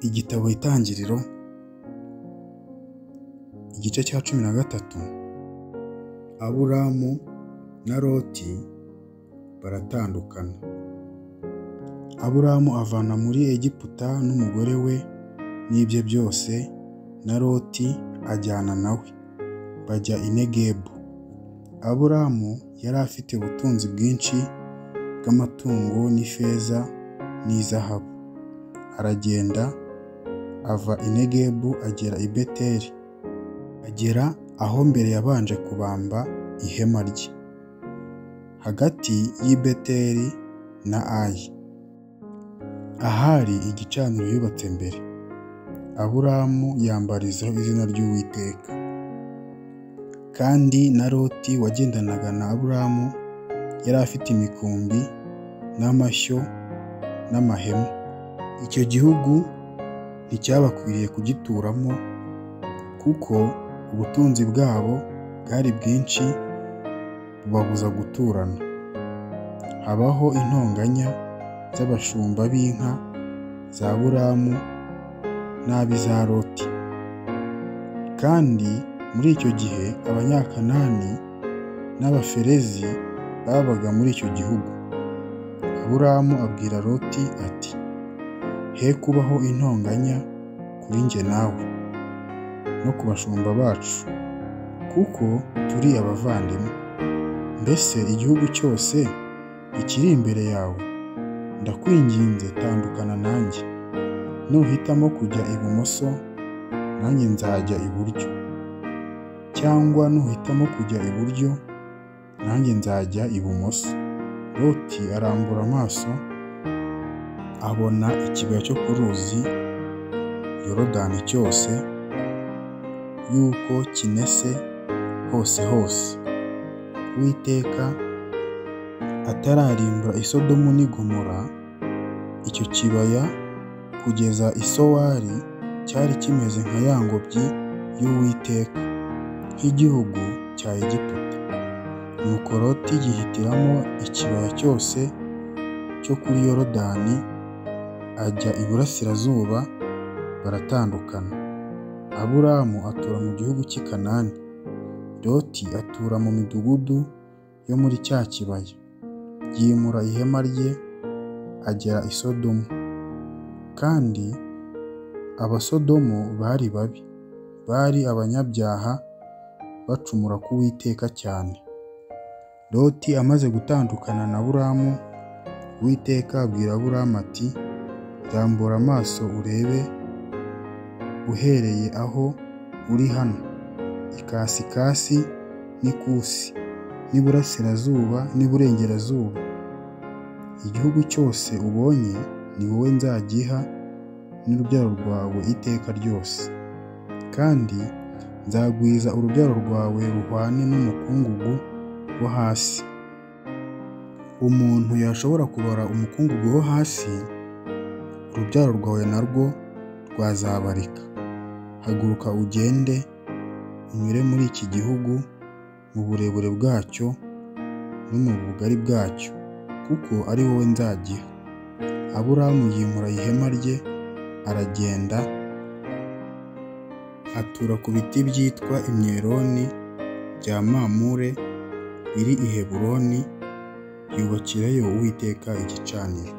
Igitabo Itangiriro igice cya 13. Aburamu na Loti baratandukana. Aburamu avana muri Egiputa n'umugore we n'ibye byose, na Loti ajyana nawe, bajya i Negebu. Aburamu yari afite ubutunzi bwinshi bw'amatungo n'ifeza n'izahabu. Aragenda ava i Negebu agera i Beteli, agera aho mbere yabanje kubamba ihema rye, hagati y'i Beteli na Ayi, ahari igicaniro yubatse mbere. Aburamu yambarizaho izina ry'Uwiteka. Kandi na Loti wagendanaga na Aburamu yari afite imikumbi n'amashyo n'amahema. Icyo gihugu nticyabakwiriye kugituramo, kuko ubutunzi bwabo bwari bwinshi bubabuza guturana. Habaho intonganya z'abashumba b'inka za Aburamu n'ab'iza Loti. Kandi muri icyo gihe Abanyakanani n'Abaferezi babaga muri icyo gihugu. Aburamu abwira Loti ati, he kubaho intonganya kuri njye nawe no ku bashumba bacu, kuko turi abavandimwe. Mbese igihugu cyose ikiri imbere yawe? Ndakwinginze tandukana nanjye. Nuhitamo kujya ibumoso, nanjye nzajya iburyo, cyangwa nuhitamo kujya iburyo, nanjye nzajya ibumoso. Loti arambura amaso abona ikibaya cyo ku ruzi Yorodani cyose, yuko kinese hose hose. Uwiteka atararimbura i Sodomu n'i Gomora, icyo kibaya kugeza i Sowari cyari kimeze nka ya ngobyi y'Uwiteka, nk'igihugu cya Egiputa. Nuko Loti yihitiramo ikibaya cyose cyo kuri Yorodani, ajya iburasirazuba, baratandukana. Aburamu atura mu gihugu cy'i Kanani, Loti atura mu midugudu yo muri cya kibaya. Yimura ihema rye agera i Sodomu. Kandi Abasodomu bari babi, bari abanyabyaha bacumura ku Uwiteka cyane. Loti amaze gutandukana na Aburamu, Uwiteka abwira Aburamu ati, rambura amaso urebe uhereye aho uri hano, ikasikasi n'ikusi, n'iburasirazuba n'iburengerazuba. Igihugu cyose ubonye ni wowe nzagiha n'urubyaro rwawe iteka ryose, kandi nzagwiza urubyaro rwawe ruhwane n'umukungugu wo hasi. Umuntu yashobora kubara umukungugu wo hasi, urubyaro rwawe narwo rwazabarika. Haguruka ugende unyure muri iki gihugu, mu burebure bwacyo no mu bugari bwacyo, kuko ari wowe nzagiha. Aburamu yimura ihema rye aragenda, atura ku biti byitwa imyeroni bya Mamure biri i Heburoni, yubakirayo Uwiteka igicaniro.